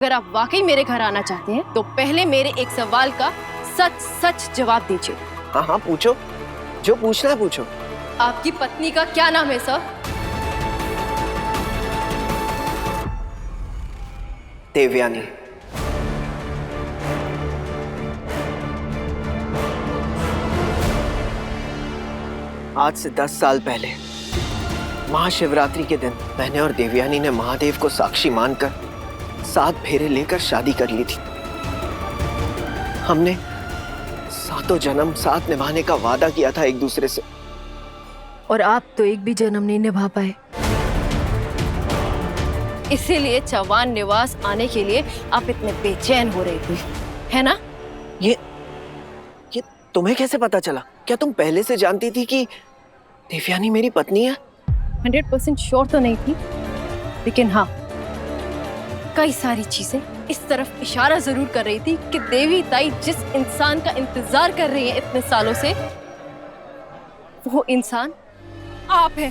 अगर आप वाकई मेरे घर आना चाहते हैं तो पहले मेरे एक सवाल का सच सच जवाब दीजिए। हाँ हाँ पूछो, जो पूछना है पूछो। आपकी पत्नी का क्या नाम है सर? देवयानी। आज से 10 साल पहले महाशिवरात्रि के दिन मैंने और देवयानी ने महादेव को साक्षी मानकर 7 फेरे लेकर शादी कर ली थी। हमने 7 जन्म साथ निभाने का वादा किया था एक दूसरे से। और आप तो एक भी जन्म नहीं निभा पाए। इसीलिए चौहान निवास आने के लिए आप इतने बेचैन हो रहे थे, है ना? ये तुम्हें कैसे पता चला? क्या तुम पहले से जानती थी कि देवयानी मेरी पत्नी है? 100% श्योर तो नहीं थी, लेकिन हाँ, कई सारी चीजें इस तरफ इशारा जरूर कर रही थी कि देवी ताई जिस इंसान का इंतजार कर रही है इतने सालों से, वो इंसान आप हैं।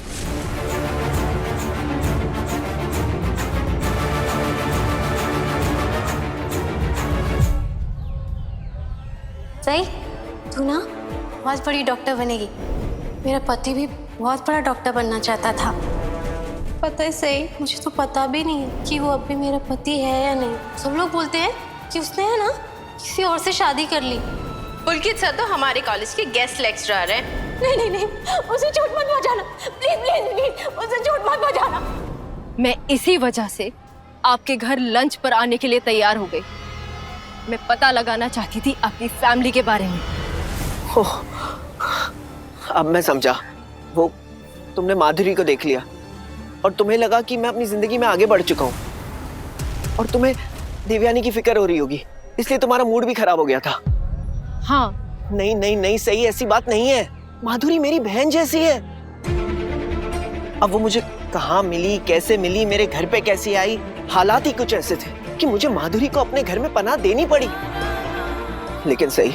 सही, तू ना बहुत बड़ी डॉक्टर बनेगी। मेरा पति भी बहुत बड़ा डॉक्टर बनना चाहता था। पता है सही, मुझे तो पता भी नहीं है कि वो अब भी मेरा पति है या नहीं। सब लोग बोलते हैं कि उसने है ना किसी और से शादी कर ली। पुलकित सर तो हमारे कॉलेज के गेस्ट लेक्चरर हैं। नहीं नहीं नहीं, उसे झूठ मत बजाना, प्लीज प्लीज प्लीज, उसे झूठ मत बजाना। मैं इसी वजह से आपके घर लंच पर आने के लिए तैयार हो गई। मैं पता लगाना चाहती थी आपकी फैमिली के बारे में। ओह, अब मैं समझा। वो तुमने माधुरी को देख लिया और तुम्हें लगा कि मैं अपनी जिंदगी में आगे बढ़ चुका हूँ और तुम्हें देवयानी की फिक्र हो रही होगी, इसलिए तुम्हारा मूड भी खराब हो गया था। हाँ। नहीं नहीं नहीं, सही ऐसी बात नहीं है। माधुरी मेरी बहन जैसी है। अब वो मुझे कहाँ मिली, कैसे मिली, मेरे घर पे कैसे आई, हालात ही कुछ ऐसे थे कि मुझे माधुरी को अपने घर में पनाह देनी पड़ी। लेकिन सही,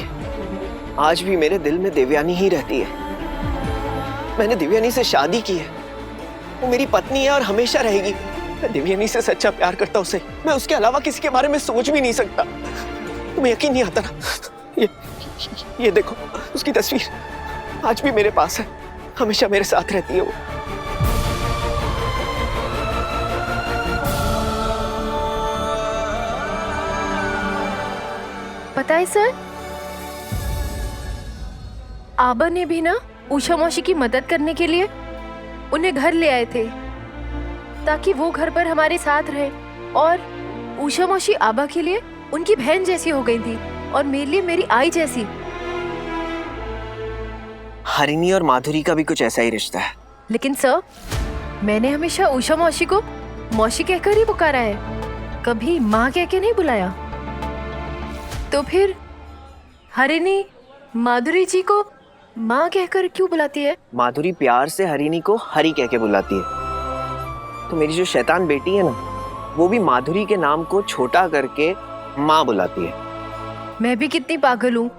आज भी मेरे दिल में देवयानी ही रहती है। मैंने देवयानी से शादी की है, वो मेरी पत्नी है और हमेशा रहेगी। मैं देवयानी से सच्चा प्यार करता हूँ उसे। मैं उसके अलावा किसी के बारे में सोच भी नहीं सकता। तुम्हें यकीन नहीं आता ना? ये देखो, उसकी तस्वीर आज भी मेरे पास है, हमेशा मेरे साथ रहती है वो। पता है सर, आबा ने भी ना उषा मौसी की मदद करने के लिए उन्हें घर ले आए थे ताकि वो घर पर हमारे साथ रहे। और उषा मौसी आबा के लिए उनकी बहन जैसी हो गई थी और मेरे लिए मेरी आई जैसी। हरिणी और माधुरी का भी कुछ ऐसा ही रिश्ता है। लेकिन सर, मैंने हमेशा उषा मौसी को मौसी कहकर ही पुकारा है, कभी माँ कह के नहीं बुलाया। तो फिर हरिणी माधुरी जी को माँ कहकर क्यों बुलाती है? माधुरी प्यार से हरिणी को हरि कह के बुलाती है। तो मेरी जो शैतान बेटी है ना, वो भी माधुरी के नाम को छोटा करके माँ बुलाती है। मैं भी कितनी पागल हूँ,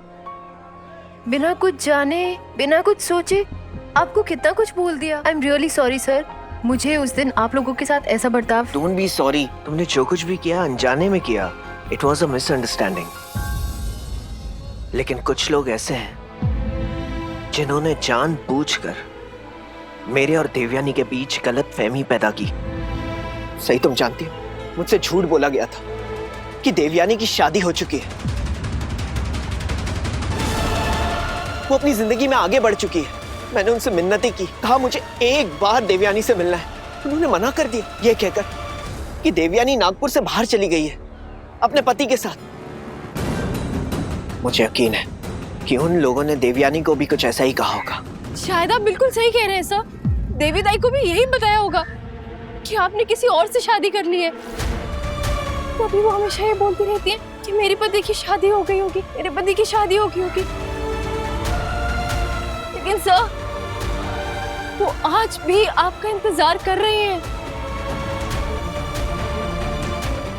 बिना कुछ जाने बिना कुछ सोचे आपको कितना कुछ बोल दिया। I am really sorry sir, मुझे उस दिन आप लोगों के साथ ऐसा बर्ताव। डोंट बी सॉरी, तुमने जो कुछ भी किया अनजाने में किया। It was a misunderstanding. लेकिन कुछ लोग ऐसे हैं जिन्होंने जानबूझकर मेरे और देवयानी के बीच गलत फहमी पैदा की। सही, तुम जानती हो मुझसे झूठ बोला गया था कि देवयानी की शादी हो चुकी है, वो अपनी जिंदगी में आगे बढ़ चुकी है। मैंने उनसे मिन्नतें की, कहा मुझे एक बार देवयानी से मिलना है। उन्होंने मना कर दिया, ये कहकर कि देवयानी नागपुर से बाहर चली गई है अपने पति के साथ। मुझे यकीन है कि उन लोगों ने देवयानी को भी कुछ ऐसा ही कहा होगा। शायद आप बिल्कुल सही कह रहे हैं सर, देवी दाई को भी यही बताया होगा कि आपने किसी और से शादी कर ली है। तभी वो हमेशा ये बोलती रहती है कि मेरे पति की शादी हो गई होगी, मेरे पति की शादी हो गई होगी। लेकिन सर, वो आज भी आपका इंतजार कर रहे हैं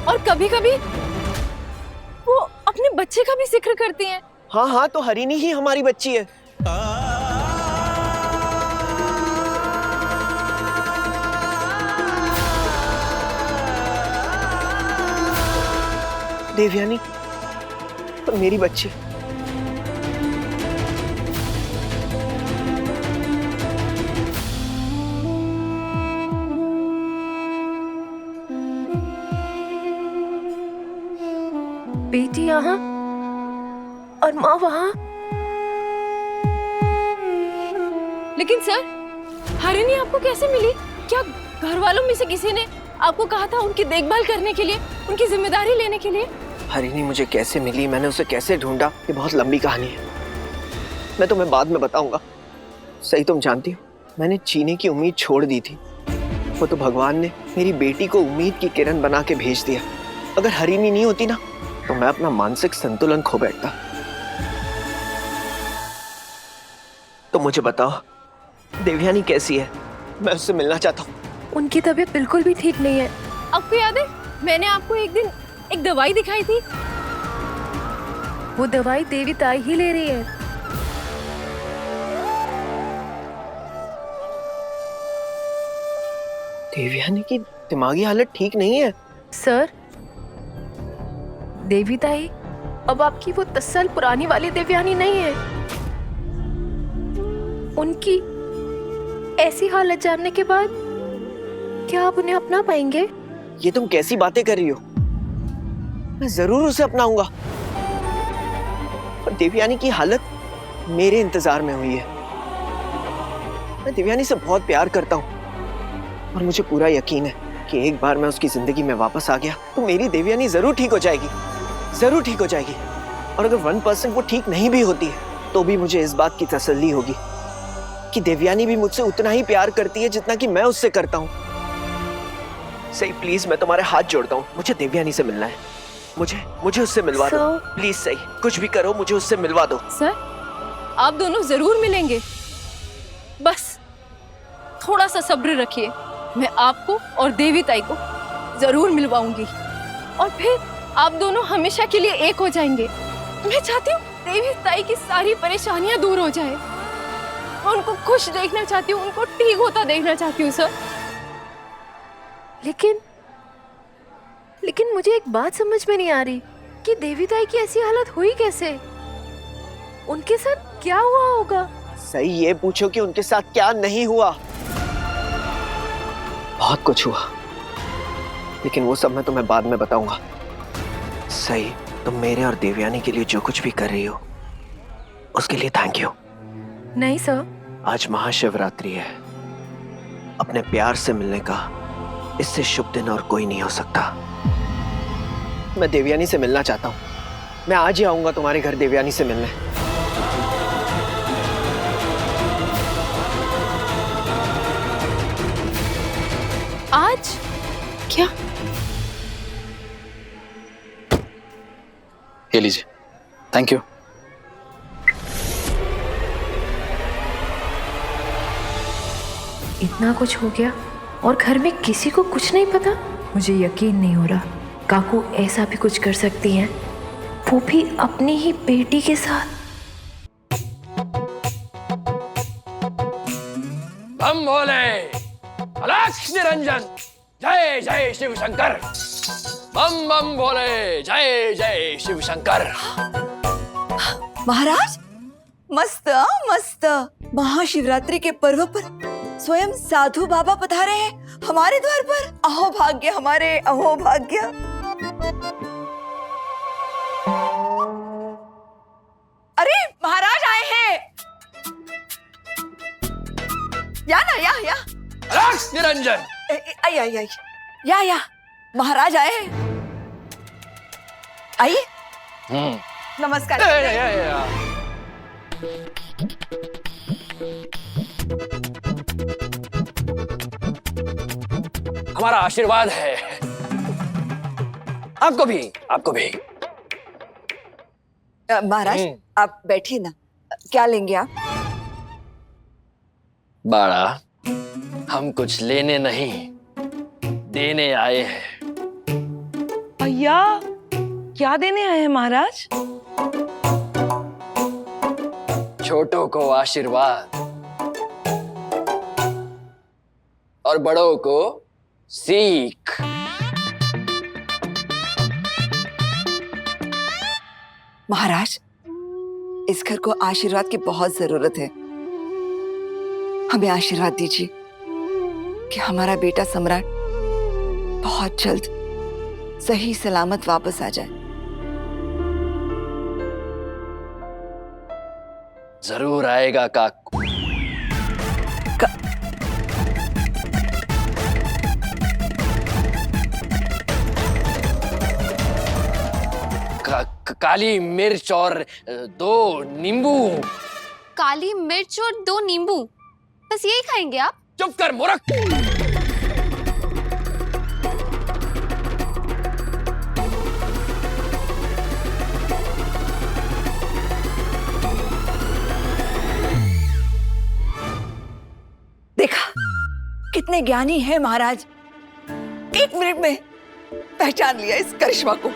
और कभी-कभी वो अपने बच्चे का भी जिक्र करती हैं। हाँ हाँ, तो हरिणी ही हमारी बच्ची है। देवयानी, मेरी बच्ची। बेटी यहाँ और माँ वहाँ। लेकिन सर, हरिणी आपको कैसे मिली? क्या घर वालों में से किसी ने आपको कहा था उनकी देखभाल करने के लिए, उनकी जिम्मेदारी लेने के लिए? हरिणी मुझे कैसे मिली, मैंने उसे कैसे ढूंढा, ये बहुत लंबी कहानी है। मैं तुम्हें बाद में बताऊंगा। सही, तुम जानती हो, मैंने जीने की उम्मीद छोड़ दी थी। वो तो भगवान ने मेरी बेटी को उम्मीद की किरण बना के भेज दिया। अगर हरिणी नहीं होती ना, तो मैं अपना मानसिक संतुलन खो बैठता। तो मुझे बताओ, देवयानी कैसी है? मैं उससे मिलना चाहता हूँ। उनकी तबीयत बिल्कुल भी ठीक नहीं है। आपको याद है, मैंने आपको एक दिन एक दवाई दिखाई थी। वो दवाई देवी ताई ही ले रही है। देवयानी की दिमागी हालत ठीक नहीं है। सर, देवी ताई अब आपकी वो 10 साल पुरानी वाली देवयानी नहीं है। उनकी ऐसी हालत जानने के बाद क्या आप उन्हें अपना पाएंगे? ये तुम कैसी बातें कर रही हो? मैं जरूर उसे अपनाऊंगा। पर देवयानी की हालत मेरे इंतजार में हुई है। मैं देवयानी से बहुत प्यार करता हूँ और मुझे पूरा यकीन है कि एक बार मैं उसकी जिंदगी में वापस आ गया तो मेरी देवयानी जरूर ठीक हो जाएगी, जरूर ठीक हो जाएगी। और अगर 1% वो ठीक नहीं भी होती है तो भी मुझे इस बात की तसल्ली होगी कि देवयानी भी मुझसे उतना ही प्यार करती है जितना कि मैं उससे करता हूँ। सही, प्लीज मैं तुम्हारे हाथ जोड़ता हूँ, मुझे देवयानी से मिलना है। मुझे उससे मिलवा दो प्लीज। सही, कुछ भी करो, मुझे उससे मिलवा दो। सर, आप दोनों जरूर मिलेंगे, बस थोड़ा सा सब्र रखिए। मैं आपको और देवी ताई को जरूर मिलवाऊंगी और फिर आप दोनों हमेशा के लिए एक हो जाएंगे। मैं चाहती हूँ देवी ताई की सारी परेशानियां दूर हो जाए। मैं उनको खुश देखना चाहती हूँ, उनको ठीक होता देखना चाहती हूँ सर। लेकिन मुझे एक बात समझ में नहीं आ रही कि देवी ताई की ऐसी हालत हुई कैसे? उनके साथ क्या हुआ होगा? सही, ये पूछो कि उनके साथ क्या नहीं हुआ। बहुत कुछ हुआ, लेकिन वो सब मैं तुम्हें बाद में बताऊंगा। सही, तुम मेरे और देवयानी के लिए जो कुछ भी कर रही हो उसके लिए थैंक यू। नहीं सर, आज महाशिवरात्रि है। अपने प्यार से मिलने का इससे शुभ दिन और कोई नहीं हो सकता। मैं देवयानी से मिलना चाहता हूँ। मैं आज ही आऊंगा तुम्हारे घर देवयानी से मिलने। आज? क्या? ये लीजिए, थैंक यू। इतना कुछ हो गया और घर में किसी को कुछ नहीं पता? मुझे यकीन नहीं हो रहा काकू ऐसा भी कुछ कर सकती हैं, वो भी अपनी ही बेटी के साथ। बम भोले, अलख निरंजन, जय जय शिव शंकर। बम बम भोले, जय जय शिव शंकर। महाराज, मस्त मस्त। महाशिवरात्रि के पर्व पर स्वयं साधु बाबा पधारे हैं हमारे द्वार पर। अहो भाग्य हमारे, अहो भाग्य। अरे महाराज आए हैं। या ना, या अलख निरंजन। आई आई आई, या महाराज आए हैं। आइए, नमस्कार। हमारा आशीर्वाद है आपको भी, आपको भी। महाराज आप बैठिए ना, क्या लेंगे आप? बाड़ा, हम कुछ लेने नहीं देने आए हैं। भैया, क्या देने आए हैं महाराज? छोटों को आशीर्वाद और बड़ों को सीख। महाराज, इस घर को आशीर्वाद की बहुत जरूरत है। हमें आशीर्वाद दीजिए कि हमारा बेटा सम्राट बहुत जल्द सही सलामत वापस आ जाए। जरूर आएगा काकू। काली मिर्च और 2 नींबू। काली मिर्च और 2 नींबू, बस यही खाएंगे आप? चुप कर मूर्ख। देखा कितने ज्ञानी है महाराज, 1 मिनट में पहचान लिया इस करिश्मा को।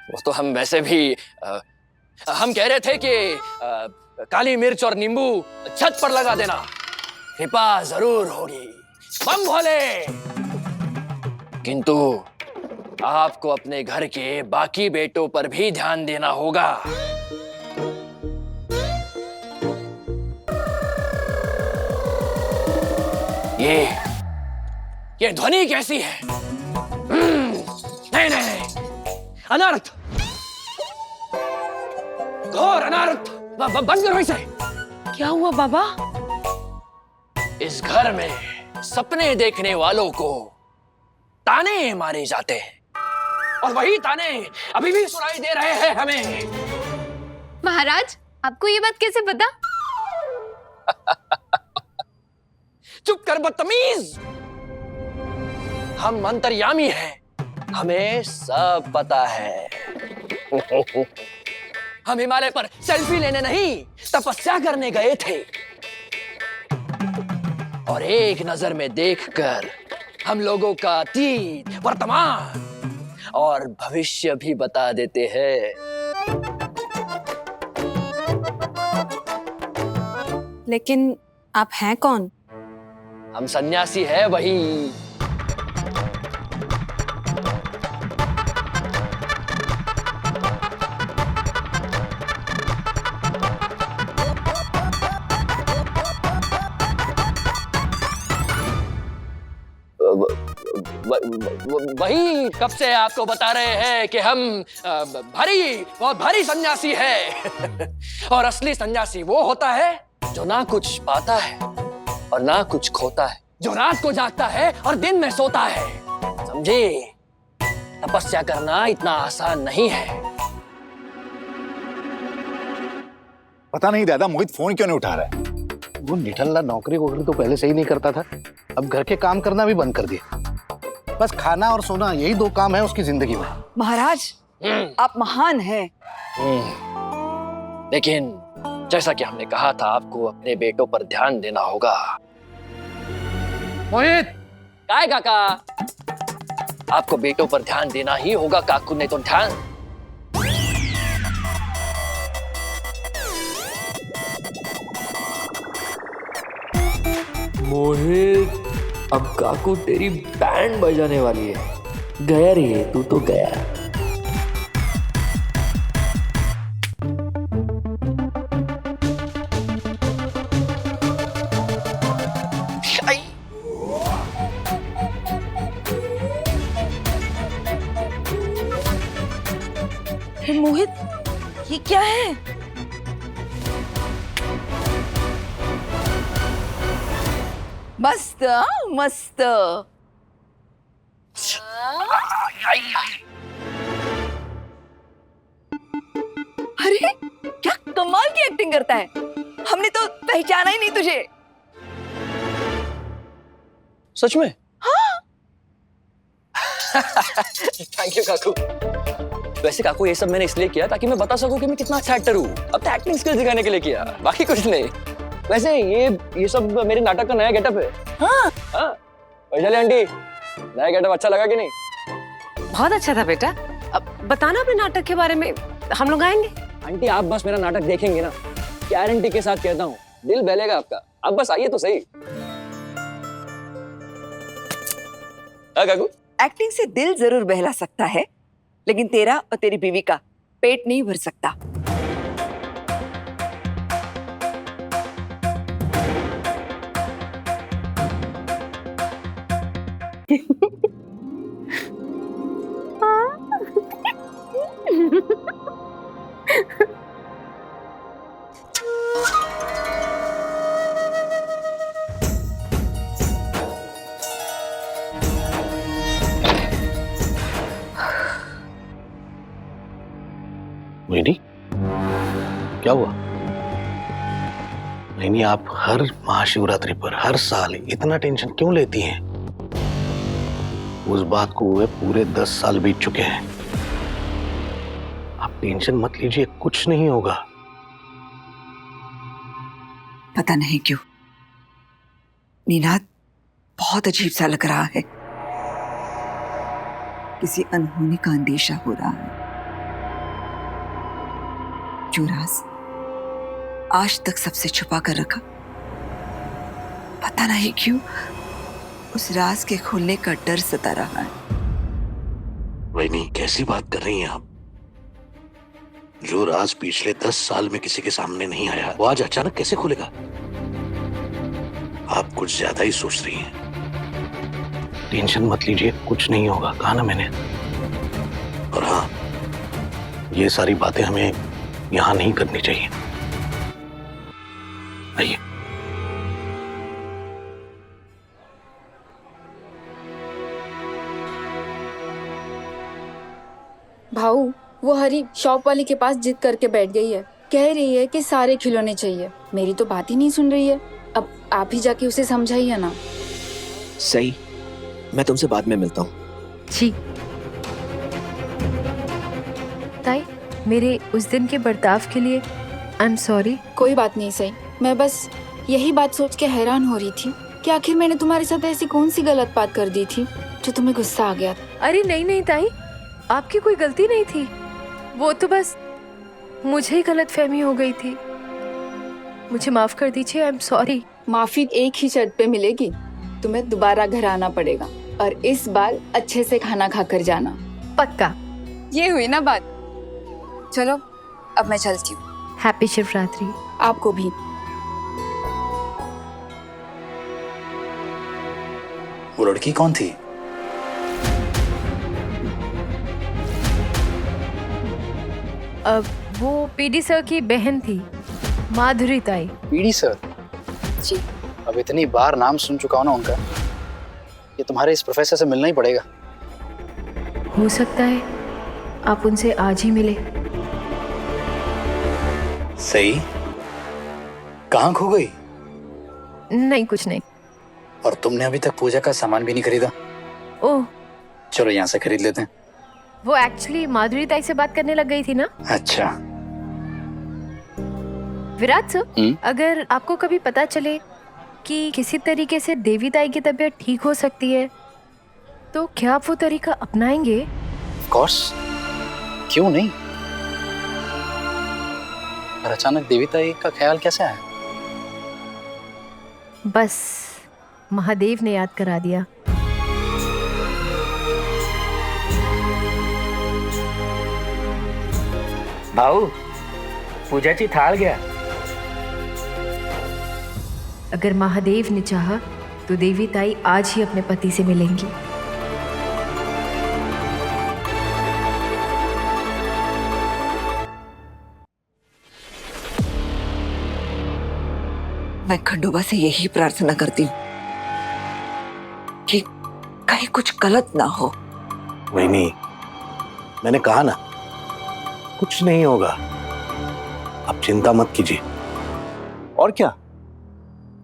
वो तो हम वैसे भी हम कह रहे थे कि काली मिर्च और नींबू छत पर लगा देना, कृपा जरूर होगी। बम भोले। किंतु आपको अपने घर के बाकी बेटों पर भी ध्यान देना होगा। ये ध्वनि कैसी है? नहीं नहीं, अनर्थ, घोर अनर्थ। बंद करो इसे। क्या हुआ बाबा? इस घर में सपने देखने वालों को ताने मारे जाते हैं, और वही ताने अभी भी सुनाई दे रहे हैं हमें। महाराज, आपको ये बात कैसे पता? चुप कर बदतमीज। हम अंतर्यामी हैं, हमें सब पता है। हम हिमालय पर सेल्फी लेने नहीं, तपस्या करने गए थे, और एक नजर में देखकर हम लोगों का अतीत, वर्तमान और भविष्य भी बता देते हैं। लेकिन आप हैं कौन? हम सन्यासी है वही। वही कब से आपको बता रहे हैं कि हम बहुत भारी सन्यासी है। और असली सन्यासी वो होता है जो ना कुछ पाता है और ना कुछ खोता है, जो रात को जागता है और दिन में सोता है। समझे? तपस्या करना इतना आसान नहीं है। पता नहीं दादा, मोहित फोन क्यों नहीं उठा रहा है? वो निठल्ला नौकरी वोकरी तो पहले से ही नहीं करता था, अब घर के काम करना भी बंद कर दिया। बस खाना और सोना, यही 2 काम है उसकी जिंदगी में। महाराज, आप महान हैं। लेकिन जैसा कि हमने कहा था, आपको अपने बेटों पर ध्यान देना होगा। मोहित, काय काका, आपको बेटों पर ध्यान देना ही होगा काकू, ने तो ध्यान। मोहित, अब काकू तेरी बैंड बजाने वाली है। गया रे, तू तो गया। मोहित, ये क्या है? मस्त मस्त। अरे क्या कमाल की एक्टिंग करता है, हमने तो पहचाना ही नहीं तुझे। सच में? हाँ। थैंक यू काकू। वैसे काकू, ये सब मैंने इसलिए किया ताकि मैं बता सकूं कि मैं कितना अच्छा एक्टर हूँ। अब तो एक्टिंग स्किल्स दिखाने के लिए किया, बाकी कुछ नहीं। वैसे ये सब मेरे नाटक का नया गेटअप है। हाँ। वैशाली आंटी, नया गेटअप अच्छा लगा कि नहीं? बहुत अच्छा था बेटा। अब बताना भी नाटक के बारे में, हम लोग आएंगे। आंटी, आप बस मेरा नाटक देखेंगे ना, गारंटी के साथ कहता हूँ, दिल बहलेगा आपका। आप बस आइए तो सही। काकू, एक्टिंग से दिल जरूर बहला सकता है, लेकिन तेरा और तेरी बीवी का पेट नहीं भर सकता। मोहिनी, क्या हुआ? मोहिनी, आप हर महाशिवरात्रि पर हर साल इतना टेंशन क्यों लेती हैं? उस बात को हुए पूरे 10 साल बीत चुके हैं। आप टेंशन मत लीजिए, कुछ नहीं होगा। पता नहीं क्यों नीनाद बहुत अजीब सा लग रहा है। किसी अनहोनी का अंदेशा हो रहा है। जो राज आज तक सबसे छुपा कर रखा, पता नहीं क्यों उस राज के खुलने का डर सता रहा है। वही कैसी बात कर रही हैं आप? जो राज पिछले 10 साल में किसी के सामने नहीं आया, वो आज अचानक कैसे खुलेगा? आप कुछ ज्यादा ही सोच रही हैं। टेंशन मत लीजिए, कुछ नहीं होगा, कहा ना मैंने। और हाँ, ये सारी बातें हमें यहां नहीं करनी चाहिए। आइए। भाऊ, वो हरी शॉप वाली के पास जिद करके बैठ गई है। कह रही है कि सारे खिलौने चाहिए। मेरी तो बात ही नहीं सुन रही है। अब आप ही जाके उसे समझाइए ना। सही, मैं तुमसे बाद में मिलता हूँ। जी ताई, मेरे उस दिन के बर्ताव के लिए आई एम सॉरी। कोई बात नहीं सही। मैं बस यही बात सोच के हैरान हो रही थी कि आखिर मैंने तुम्हारे साथ ऐसी कौन सी गलत बात कर दी थी जो तुम्हें गुस्सा आ गया। अरे नहीं नहीं ताई, आपकी कोई गलती नहीं थी। वो तो बस मुझे ही गलतफहमी हो गई थी। मुझे माफ कर दीजिए, आई एम सॉरी। माफी एक ही शर्त पे मिलेगी। तुम्हें दोबारा घर आना पड़ेगा और इस बार अच्छे से खाना खाकर जाना। पक्का। ये हुई ना बात। चलो अब मैं चलती हूँ। हैप्पी शिवरात्रि। आपको भी। वो लड़की कौन थी? अब वो पीडी सर की बहन थी, माधुरी ताई। PD sir? जी। अब इतनी बार नाम सुन चुका हूं ना उनका, ये तुम्हारे इस प्रोफेसर से मिलना ही पड़ेगा। हो सकता है आप उनसे आज ही मिले। सही? कहाँ खो गई? नहीं, कुछ नहीं। और तुमने अभी तक पूजा का सामान भी नहीं खरीदा? ओह, चलो यहाँ से खरीद लेते हैं। वो एक्चुअली माधुरी ताई से बात करने लग गई थी ना। अच्छा। विराट सर, अगर आपको कभी पता चले कि किसी तरीके से देवी ताई की तबीयत ठीक हो सकती है, तो क्या आप वो तरीका अपनाएंगे? ऑफ कोर्स, क्यों नहीं? पर अचानक देवी ताई का ख्याल कैसे आया? बस महादेव ने याद करा दिया। भाऊ, पूजाची थाल घ्या। अगर महादेव ने चाहा तो देवी ताई आज ही अपने पति से मिलेंगी। मैं खंडोबा से यही प्रार्थना करती हूँ कि कहीं कुछ गलत ना हो। वही नहीं, मैंने कहा ना, कुछ नहीं होगा। आप चिंता मत कीजिए। और क्या,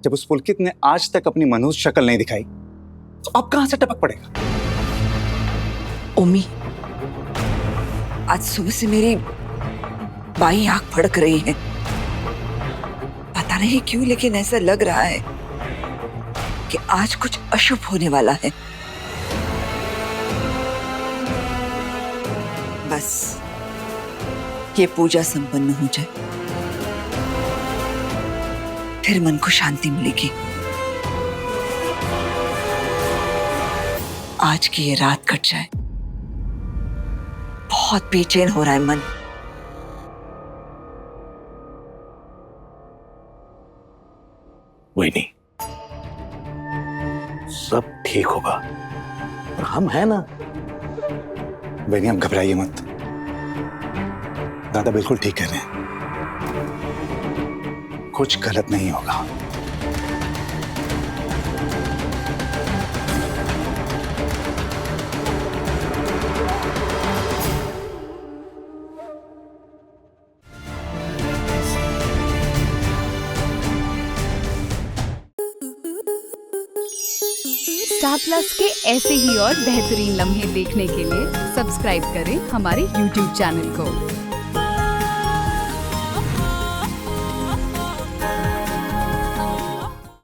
जब उस पुलकित ने आज तक अपनी मनुष्य शक्ल नहीं दिखाई, तो अब कहां से टपक पड़ेगा? उम्मी, आज सुबह से मेरी बाई आंख फड़क रही है। पता नहीं क्यों, लेकिन ऐसा लग रहा है कि आज कुछ अशुभ होने वाला है। बस ये पूजा संपन्न हो जाए, फिर मन को शांति मिलेगी। आज की ये रात कट जाए, बहुत बेचैन हो रहा है मन। वही नहीं, सब ठीक होगा और हम हैं ना। बहनी आप घबराइए मत, दादा बिल्कुल ठीक कह रहे हैं, कुछ गलत नहीं होगा। स्टार प्लस के ऐसे ही और बेहतरीन लम्हे देखने के लिए सब्सक्राइब करें हमारे YouTube चैनल को।